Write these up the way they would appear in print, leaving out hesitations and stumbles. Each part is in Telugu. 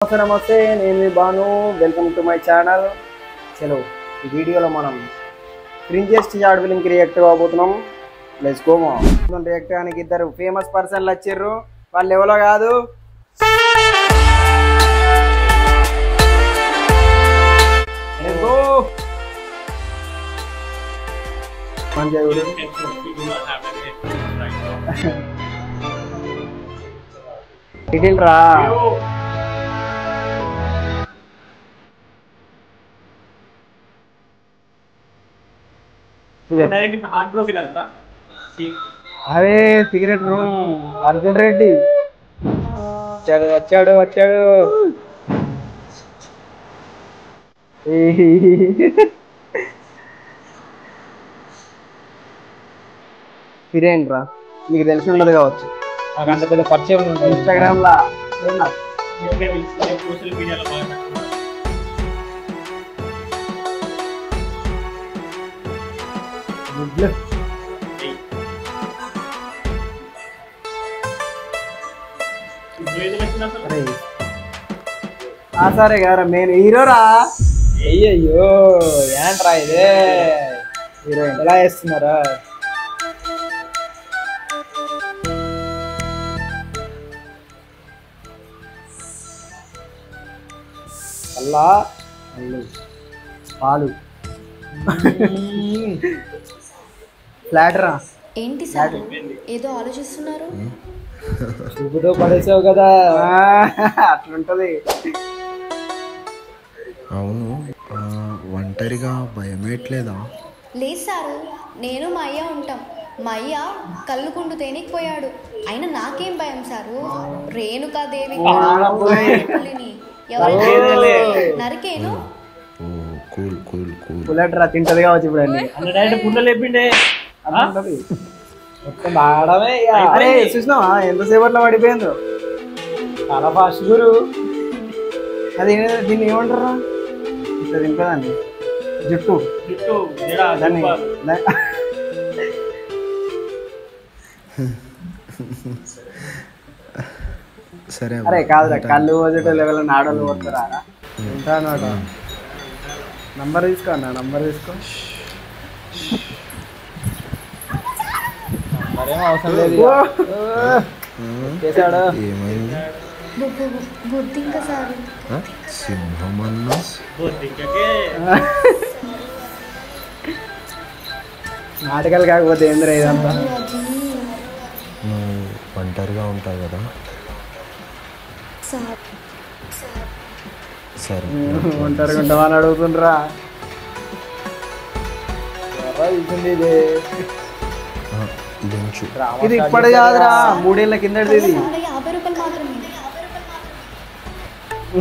నమస్తే నేను Bhanu welcome to my channel. చలో ఈ వీడియోలో మనం క్రింజెస్ట్ షార్ట్ ఫిల్మ్ రియాక్ట్ అవబోతున్నాం. Let's go. రియాక్ట్ అవడానికి ఇద్దరు ఫేమస్ పర్సన్లు వచ్చారు. వాళ్ళు ఎవరో కాదు, లెట్స్ గో. డీటెయిల్ రా. అరే సిగరెట్ రూమ్ అర్జున్ రెడ్డి వచ్చాడు. ఫిరేంట్ రా, మీకు తెలిసి ఉండదు కావచ్చు. అంత పెద్ద పరిచయం ఇన్స్టాగ్రామ్ లా. సరే గారా మెయిన్ హీరోరా. అయ్యయ్యో ఏంట్రా ఇదే హీరోయిన్ ఎలా చేస్తున్నారా? అల్లా అల్లు పాలు ఫ్లాటరా. ఏంటి సార్ ఏదో ఆలోచిస్తున్నారు? చూపుతో పడేసావు కదా, అట్లుంటది. అవును, ఒంటరిగా భయమేట్లేదా? లేదు సారు, నేను మా అయ్య ఉంటాం. మా అయ్య కళ్ళుకుండు తేనికిపోయాడు. అయినా నాకేం భయం సారు. రేణుకాదేవి నరికేను. పుల్లట్రా తింటది కావచ్చు ఇప్పుడు అన్ని. అరే చూసినావా ఎంతసేపట్లో పడిపోయిందో, చాలా ఫాస్ట్ గురు. అది దీన్ని ఏమంటారా? ఇట్లా తింటదండి జుట్టు దాన్ని. సరే అరే కాదురా, కళ్ళు పోసేటోళ్ళు ఎవరైనా ఆడోళ్ళు పోతారా? తింటానమాట. నంబర్ తీసుకో అన్న, నంబర్ తీసుకో. మరేం అవసరం లేదు. చేశాడు. ఏమైంది? బుద్ధింక సారు. సింహమన్నా నాటకాలు కాకపోతే ఏందిరా ఇదంతా? నువ్వు ఒంటరిగా ఉంటావు కదా. సరే ఒంటరిగా ఉంటావా అని అడుగుతుండ్రా. ఇది ఇప్పటి కాదురా, 3 ఏళ్ళ కిందటిది ఇది. 50 రూపాయలు మాత్రమే.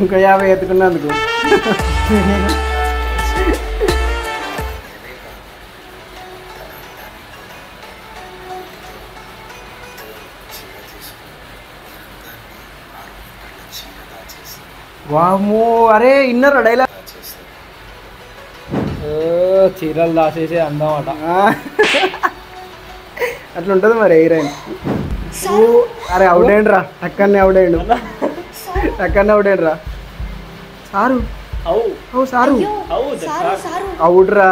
ఇంకా 50 ఎత్తుకున్నందుకు. వామ్మో, అరే ఇన్నరా డైలాగ్? చీరలు దాచేసే అందం అట. అట్లుంటది మరి హీరోయిన్. అరే అవుట్ అయ్యండి రా, అక్కడనే అవుట్ అయ్యండు, అక్కడనే అవుట్ అయ్యండి రా. సారు సారు అవుట్ రా.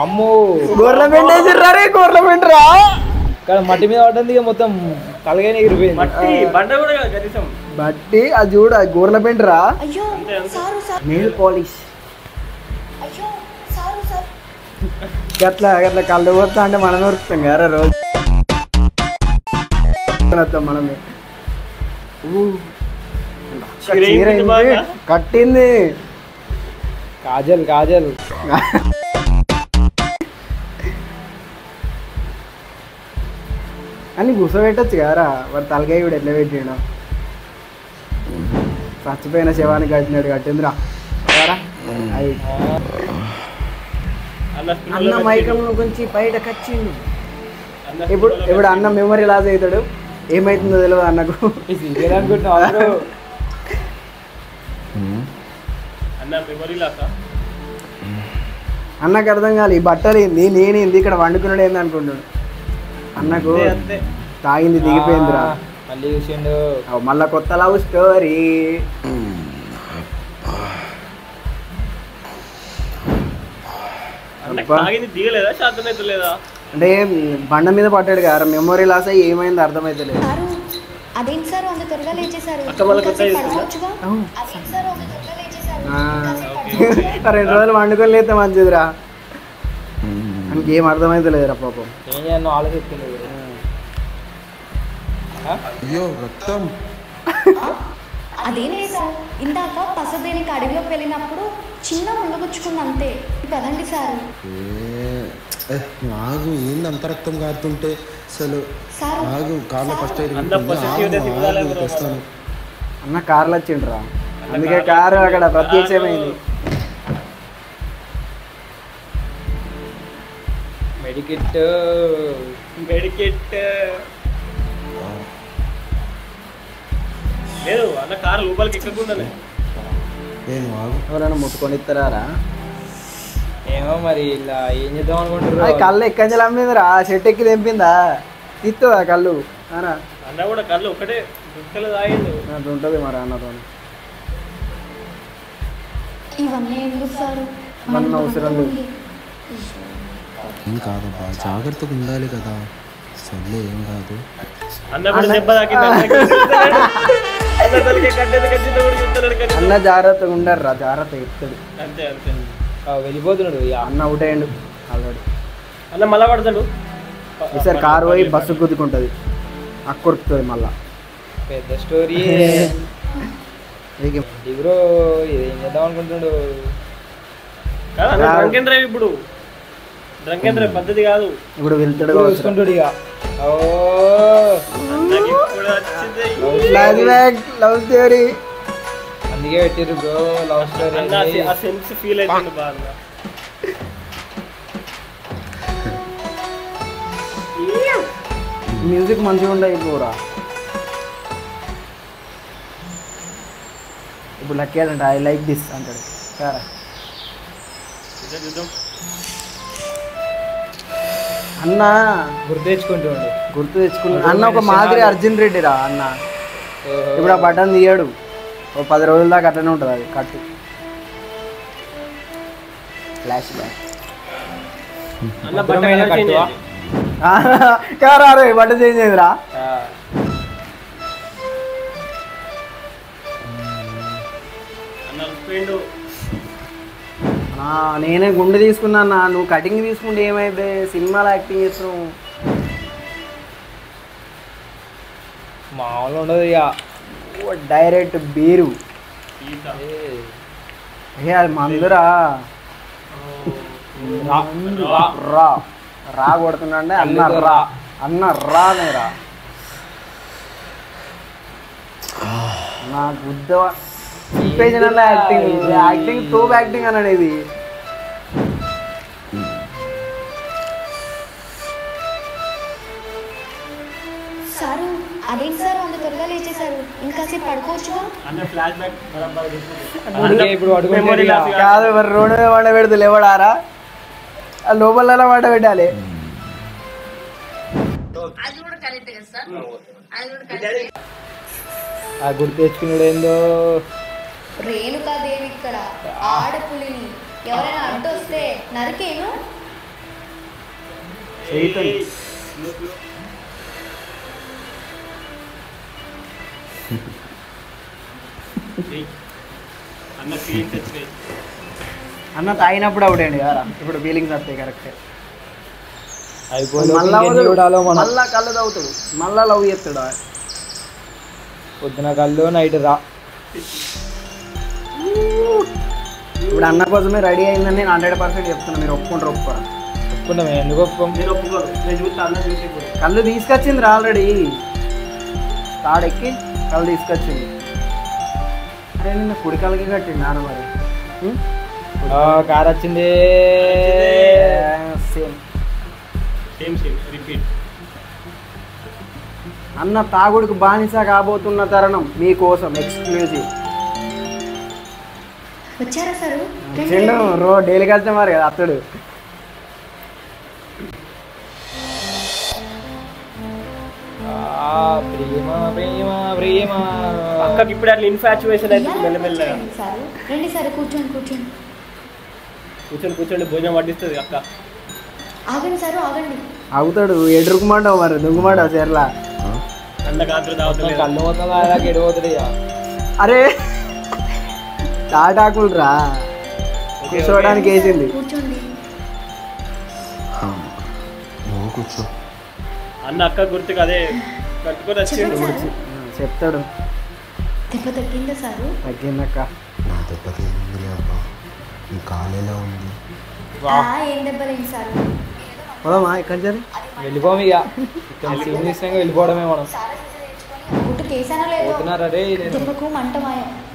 అమ్మో గవర్నమెంట్ వేసిర్రా రే, గవర్నమెంట్ రా. ఇక్కడ మట్టి మీద పడ్డంది మొత్తం తలగానే ఎగిరిపోయింది. బట్టి అది చూడ గవర్నమెంట్ రా. నెయిల్ పాలిష్ గట్లా గట్లా కళ్ళు పోతా అంటే మనం దొరుకుతాం కదా రోజు. మనమే కట్టింది కాజల్ కాజల్. అని కూర్చోబెట్టచ్చు కదరా, వాడు తలకాయ కూడా ఎట్లా పెట్టిండు? చచ్చిపోయిన శవానికి కట్టినాడు, కట్టిందిరా. అన్న మైకంలో కొంచెం బయటకు వచ్చిండు. ఇప్పుడు అన్న మెమరీ లాస్ అవుతాడు, ఏమైతుందో తెలియదు అన్నకు. అన్నకు అర్థం కాదు ఈ బట్టలు ఏంది, నేనేంది, ఇక్కడ వండుకున్నాడు ఏంది అనుకుంటాడు. అన్నకు తాగింది దిగిపోయిందిరా. మళ్ళీ చూసిండు. మళ్ళా కొత్త లవ్ స్టోరీ. అంటే బండ మీద పట్టాడు కదా, మెమొరీ లాస్ అయ్యి ఏమైంది అర్థమైతే లేదు. సారు అదేంటి సార్ అంత త్వరగా లేచేశారు? పడుకోవచ్చుగా? అదేంటి సార్ అంత త్వరగా లేచేశారు? 2 రోజులు వండుకొని లేతే మంచిదిరా. మనకి ఏం అర్థమైతే లేదురా పాపం. ఏం చేయను ఆలోచిస్తుంది. అయ్యో రక్తం. అదేం లేదు సార్, ఇందాక పసదేనికి అడవిలోకి వెళ్ళినప్పుడు చిన్న ముళ్ళగుచ్చుకుంది అంతే. కదండి సార్. ఆగు, ఏంది అంత రక్తం కారుతుంటే అసలు. ఆగు, కార్లో ఫస్ట్ వస్తాను. అన్న కార్లో వచ్చిండ్రా, అందుకే కారు అక్కడ ప్రత్యక్షమైంది. మెడికెట్ లేదు అన్న, కారు లోపలికి ఎక్కకుండా ఎవరైనా ముట్టుకొని ఇస్తారా? ఏమో మరి ఇలా ఏం చేద్దాం అనుకుంటారు. కళ్ళు ఎక్కడి అమ్మిందిరా, చెట్టు ఎక్కి తెంపిందా? ఇస్తుందా కళ్ళు? అన్న కూడా కళ్ళు ఒకటే తాగిండు. అది ఉంటుంది మరి అన్నతో. ఇవన్నీ ఎందుకు సార్? మన అవసరం లేదు. ఏం కాదబ్బా, జాగ్రత్తగా ఉండాలి కదా. సర్లే, ఏం కాదు. అన్న జాగ్రత్తగా ఉండరు రా, జాగ్రత్త ఎత్తాడు. అంతే అంతే. వెళ్ళిపోతున్నాడు అన్న అవుట్ అయ్యండు ఆల్రెడీ. అన్న మళ్ళా పడతాడు. ఈసారి కారు పోయి బస్సు గుద్దుకుంటుంది, అక్కురుతుంది మళ్ళా. పెద్ద స్టోరీ. బ్రో ఏం చేద్దాం అనుకుంటున్నాడు? డ్రంక్ అండ్ డ్రైవ్ ఇప్పుడు డ్రంక్ అండ్ డ్రైవ్ పద్ధతి కాదు. ఇప్పుడు వెళ్తాడు చూసుకుంటాడు ఇక. లవ్ స్టోరీ అందుకే పెట్టారు బ్రో లవ్ స్టోరీ. ఆ సెన్స్ ఫీల్ అవుతుంది బాగా. మ్యూజిక్ మంచిగా ఉండదు పూరా. ఇప్పుడు లక్కీ అంటే ఐ లైక్ దిస్ అంటాడు సారా. అన్న గుర్తు తెచ్చుకుంటుండు. గుర్తు తెచ్చుకున్నాడు అన్న. ఒక మాదిరి అర్జున్ రెడ్డి రా అన్న. ఇప్పుడు ఆ బటన్ తీయడు, ఓ 10 రోజుల దాకా అట్లనే ఉంటుంది అది కట్టు. Flash back. కారా బట్ట చేంజ్ అయిందిరా. నేనే గుండె తీసుకున్నా. నువ్వు కటింగ్ తీసుకుంటే ఏమైతే? సినిమాలో యాక్టింగ్ చేస్తున్నావు. మామూలు ఉండదు ఇక. Direct beer. అది మందురా. రా రా కొడుతున్నా అన్న రా, అన్న రానే రా. నాకు యాక్టింగ్ యాక్టింగ్ తోపు యాక్టింగ్ అన్నాడు ఇది. సారు అదేంటి సార్ అంత త్వరగా లేచేశారు? ఇంకాసేపు పడుకోవచ్చుగా? కాదు మరి రోడ్డు మీద వంట పెడుతూ లేవడారా? లోపల వంట పెట్టాలి. గుర్తు తెచ్చుకున్నాడు ఏందో. రేణుకాదేవి ఇక్కడ ఆడపులిని ఎవరైనా అడ్డొస్తే నరికేను. అన్న తాగినప్పుడు అవుడండి కదా, ఇప్పుడు ఫీలింగ్స్ వస్తాయి. కరెక్టే. మళ్ళా కళ్ళు తాగుతాడు, మళ్ళా లవ్ చేస్తాడు. పొద్దున కళ్ళు నైట్ రా. ఇప్పుడు అన్న కోసమే రెడీ అయిందని నేను 100% చెప్తున్నా. మీరు ఒప్పుకుంటారు? ఒప్పుకోరా? ఒప్పుకుంటాం. ఎందుకు ఒప్పుకోం? కళ్ళు తీసుకొచ్చింది ఆల్రెడీ. తాడెక్కి కళ్ళు తీసుకొచ్చింది. అరే నిన్న కుడి కళ్ళకి కట్టింది నాన్న. మరి కార్ వచ్చింది. అన్న తాగుడికి బానిస కాబోతున్న తరుణం మీకోసం ఎక్స్క్లూజివ్. వచ్చారా సారు? డైలీ కస్టమర్ కదా అతడు. ప్రేమ ప్రేమ ప్రేమ. అక్కకి ఇప్పుడు అట్లా ఇన్ఫాచ్యువేషన్ అయితే మెల్లమెల్లగా. సారు రండి సార్, కూర్చోండి కూర్చోండి. కూర్చొని భోజనం వడ్డిస్తుంది అక్క. ఆగండి సారు ఆగండి. అవుతాడు ఎడురుకుమంటావు మరి దుంగుమంటావు చీరలా. అన్న కాదు తాగుతుంది. కళ్ళు మొత్తం దాకా ఎడిపోతుంది ఇక. అరే తాటాకులు రా కూర్చోవడానికి వేసింది. కూర్చోండి. నువ్వు కూర్చో. అన్న అక్క గుర్తుకు అదే కట్టుకొని వచ్చిండు. చెప్తాడు. దెబ్బ తగ్గిందా సారు? తగ్గిందక్క. నా దెబ్బ తేలిందిలే అబ్బా. నీ కాలేలా ఉంది. ఏం దెబ్బలేండి సారు. పోదామా ఇక్కడి నుంచి? వెళ్ళిపోము ఇక. ఇక్కడ సీన్ తీసినాక వెళ్ళిపోవడమే మనం. గుట్టు కేసానా లేదు. పోతున్నారా రే? దెబ్బకు మంట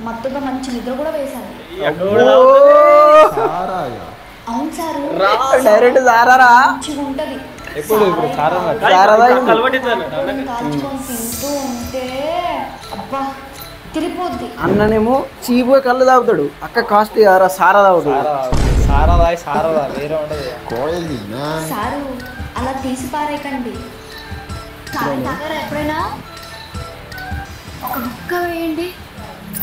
మత్తుగా మంచి నిద్ర కూడా వేశాను. అవును సారు, డైరెక్ట్ సారారా మంచిగా ఉంటది. ఎప్పుడు ఇప్పుడు సారా కాల్చుకొని తింటూ ఉంటే అబ్బా తిరిగిపోద్ది. అన్ననేమో చీపుగా కళ్ళు తాగుతాడు, అక్క కాస్ట్ సారా తాగుతాడు. సారా వేరే ఉండదు. సారు అలా తీసి పారేయకండి. సారం తాగారా ఎప్పుడైనా? ఒక ముక్క వేయండి.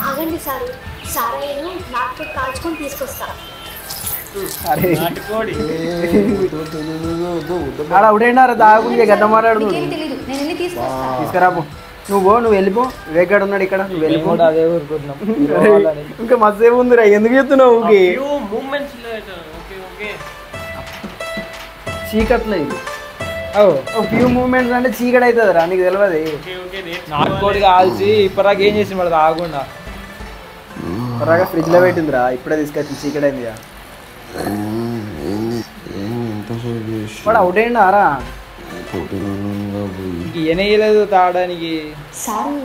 ఆగండి సారు, సారాయిను నాటుతో కాల్చుకొని తీసుకొస్తా. ఆడ ఒకటేంటారా తాగుంది గడ్డ మాట్లాడుతుంది. నీకేం తెలీదు, నేను వెళ్ళి తీసుకొస్తా. తీసుకురాబో. నువ్వు వెళ్ళిపో. వేగాడు ఉన్నాడు ఇక్కడ, నువ్వు వెళ్ళిపో. అదే ఊరుకుంటున్నాం. ఇంకా మస్తు ఏముందిరా, ఎందుకు చెప్తున్నావు? చీకట్లో ఇది ఫ్యూ మూమెంట్స్ అంటే చీకటి అవుతుంది రా, నీకు తెలియదు. నాటుకోడి కాల్చి ఇప్పటిదాకా ఏం చేసి మరి తాగకుండా త్వరగా ఫ్రిడ్జ్ లో పెట్టిందిరా, ఇప్పుడే తీసుకొచ్చి చీకటి అయింది. వాడు అవుట్ అయ్యిండు ఆరా. ఇయనేయలేదు తాగడానికి. సారు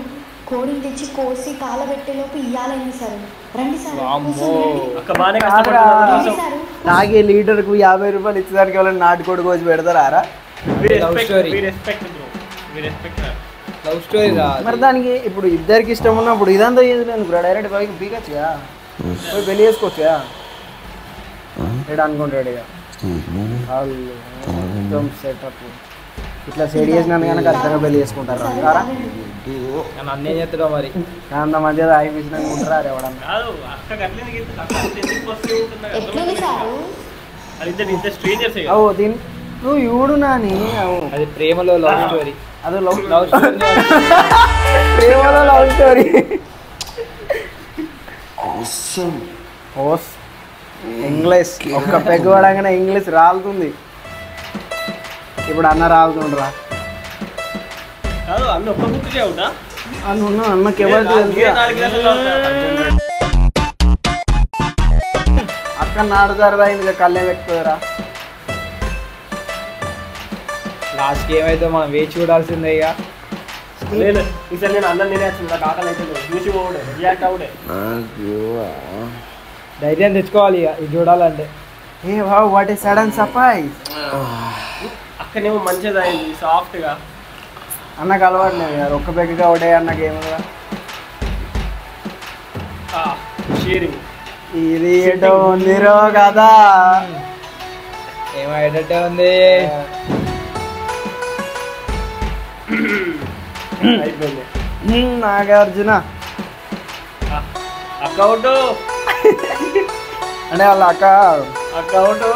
కోడిని తెచ్చి కోసి కాలబెట్టేలోపు ఇయ్యాలండి సారు. రండి సారు. తాగే లీటర్కు 50 రూపాయలు ఇచ్చేదానికి ఎవరైనా నాటుకోడి కోసి పెడతారా ఆరా? లవ్ స్టోరీ రా. మరి దానికి ఇప్పుడు ఇద్దరికి ఇష్టం ఉన్నప్పుడు ఇదంతా ఏది లేదు బ్రో, డైరెక్ట్ పైకి పీకచ్చుగా, పోయి పెళ్లి చేసుకోవచ్చుగా. ఏడు అనుకుంటాడు ఇక సెటప్ ఇట్లా సెట్ చేసినాను కానీ ఖచ్చితంగా పెళ్లి చేసుకుంటారు. అన్నీ చేస్తాడు మరి. అంత మధ్య ఆగిపించినాక ఉంటారా ఎవడన్నా? అవు దీని నువ్వు ఇవుడు నాని. అది ప్రేమలో లవ్ స్టోరీ. అదే లవ్ స్టోరీ, ప్రేమలో లవ్ స్టోరీ. ఇంగ్లీష్ ఒక్క పెగ్గు పడంగానే ఇంగ్లీష్ రాలుతుంది. ఇప్పుడు అన్న రాలుతుండ్రా. అన్నకి ఎవరు అక్క నాడుతారా ఇంకా కళ్ళే పెట్టుకోరా. లాస్ట్కి ఏమైతే మనం వేచి చూడాల్సిందే ఇక. ఈసారి నేను అన్నం తినేస్తుంది, నాకు ఆకలి అయితే చూసి పోవడే రియాక్ట్ అవుడే. ధైర్యం తెచ్చుకోవాలి ఇక ఇది చూడాలంటే. ఏ wow what a sudden surprise. అక్కనేమో మంచిగా అయింది సాఫ్ట్గా. అన్నకు అలవాట్లేదు కదా ఒక్క పెగ్గగా ఒకటే అన్నకి ఏమో షేరింగ్. ఇది ఏటో ఉందిరో కదా, ఏమైతే ఉంది. అయిపోయింది. నాగార్జున అకౌంట్ అంటే వాళ్ళ అకౌంట్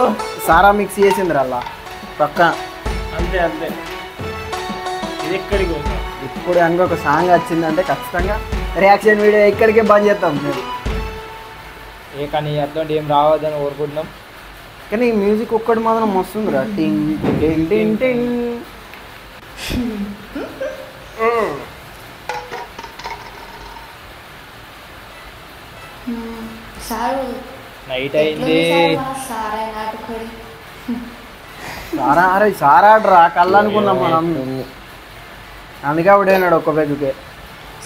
సారా మిక్స్ చేసింది అలా పక్క. అంతే అంతే. ఇది ఎక్కడికి ఇప్పుడు కనుక ఒక సాంగ్ వచ్చిందంటే ఖచ్చితంగా రియాక్షన్ వీడియో ఎక్కడికే బంద్ చేస్తాం మేము. ఏ కానీ అట్లాంటి ఏం రావద్దని కోరుకుంటున్నాం. కానీ ఈ మ్యూజిక్ ఒక్కటి మాత్రం వస్తుందిరా, టింగ్ టింగ్ టింగ్ టింగ్. సారు నైట్ అయింది. సారా అరే సారా ఆడరా కళ్ళు అనుకున్నాం మనం, అందుకే ఆవిడేనాడు ఒక్క పెగ్గుకే.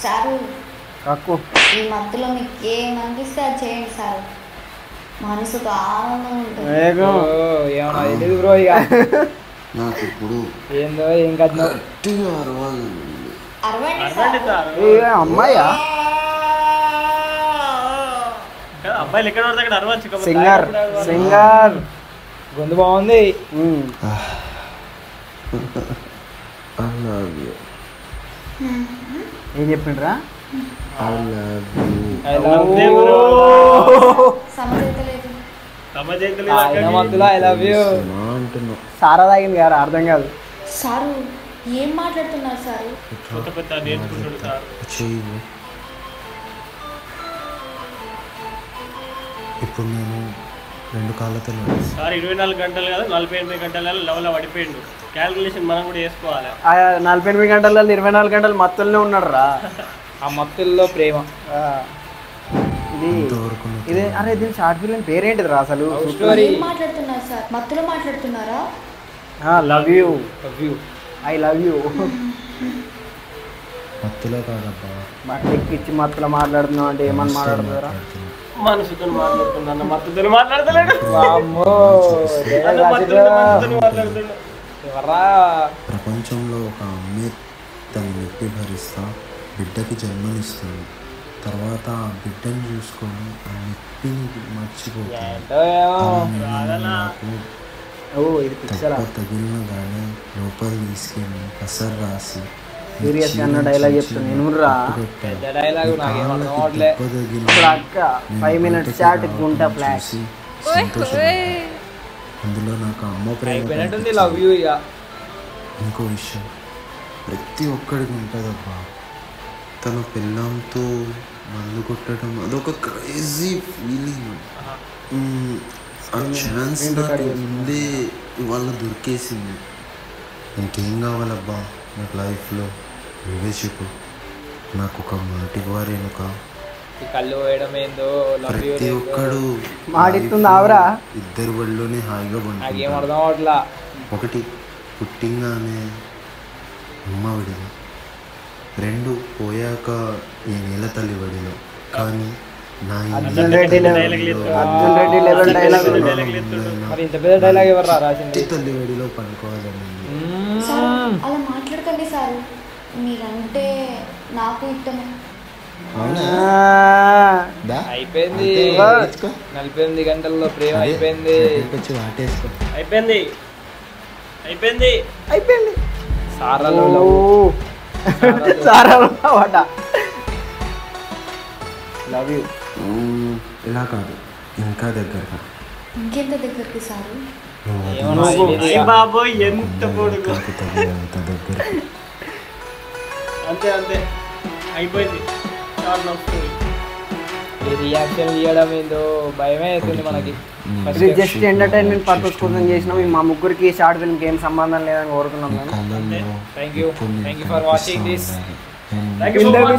సారు కక్కు ఈ మధ్యలో మీకు ఏమనిపిస్తే అది చేయండి సారు, మనసుకు ఆనందం ఉంటుంది. ఏమన్నా తెలియదు బ్రో ఇక. నాకు ఇప్పుడు ఏందో ఏం కట్టినా అమ్మాయా అబ్బాయిలు ఎక్కడ పడితే అక్కడ అరవచ్చు. సింగర్ గొంతు బాగుంది. ఏం చెప్పిండ్రా? I love you. I love you. ఆయన మధ్యలో ఐ లవ్ యూ అంటున్నా. సారా తాగింది కదా, అర్థం కాదు. సారు ఏం మాట్లాడుతున్నారు సారు? కొత్త కొత్త నేర్చుకుంటాడు సార్. చెయ్యి. ఇప్పుడు నేను 2 కాళ్ళతో సార్ 24 గంటలు కదా 48 గంటల లెవెల్లో పడిపోయిండు. క్యాల్కులేషన్ మనం కూడా వేసుకోవాలి. 48 గంటలలో 24 గంటలు మత్తుల్నే ఉన్నాడు రా. ఆ మత్తుల్లో ప్రేమ. ఇది అరే దీని షార్ట్ ఫిల్మ్ పేరేంటిది రా అసలు? ఏం మాట్లాడుతున్నారు సార్? మత్తులో మాట్లాడుతున్నారా? Love you. Love you. I love you. మత్తులో కాదబ్బా, మత్తెక్కిచ్చి మత్తులో మాట్లాడుతున్నావు అంటే ఏమని మాట్లాడుతున్నారా? మనసుతో మాట్లాడుతున్నా, మత్తుతో మాట్లాడతలేడు. ప్రపంచంలో ఒక అమ్మే తన నొప్పి భరిస్తా బిడ్డకి జన్మనిస్తుంది. తర్వాత ఆ బిడ్డను చూసుకొని ఆ నొప్పిని మర్చిపోతుంది. నాకు తగిలిన కానీ లోపల తీసుకెళ్ళి కసర్ రాసి సీరియస్ అన్న డైలాగ్ చెప్తాను నేను రా. ఇప్పుడు అక్క 5 minutes చాట్ గుంట ఫ్లాష్. అందులో నాకు అమ్మ ప్రేమ. Love you. ఇక ఇంకో విషయం ప్రతి ఒక్కడికి ఉంటుందబ్బా, తన పిల్లంతో మందు కొట్టడం అదొక క్రేజీ ఫీలింగ్. ఆ ఛాన్స్ నాకు ముందే ఇవాళ దొరికేసింది. ఇంకేం కావాలబ్బా నాకు లైఫ్లో? నువ్వే చెప్పు. నాకు ఒక మాటి వారేనుక కళ్ళు వేయడం ఏందో ప్రతి ఒక్కడు మాడిస్తుంది ఆవరా. ఇద్దరు బడిలోనే హాయిగా నాకేం అర్థం అవట్లా. ఒకటి పుట్టింగానే అమ్మ విడిలో, 2 పోయాక ఈ నేల తల్లి వడిలో. కానీ నా అర్జున్ రెడ్డి లెవెల్ డైలాగ్. మరి ఇంత పెద్ద డైలాగ్ ఎవరు రాసింది? తల్లి వడిలో పడుకోవాలని. అలా మాట్లాడకండి సారు, మీరంటే నాకు ఇష్టమే. అయిపోయింది. 48 గంటల్లో ప్రేమ అయిపోయింది. అయిపోయింది అయిపోయింది అయిపోయింది. సారాలో లవ్ యూ. ఇలా కాదు, ఇంకా దగ్గరగా. ఇంకెంత దగ్గరికి సారు? బాబోయ్ ఎంత పొడుగు. అంత దగ్గరకి. అంతే అంతే అయిపోయింది. రియాక్షన్ ఇవ్వడం ఏందో భయమే అవుతుంది మనకి. ఇది జస్ట్ ఎంటర్టైన్మెంట్ పర్పస్ కోసం చేసినాం. మా ముగ్గురికి షార్ట్ ఫిల్మ్ ఏం సంబంధం లేదని కోరుకున్నాం. Thank you for watching this.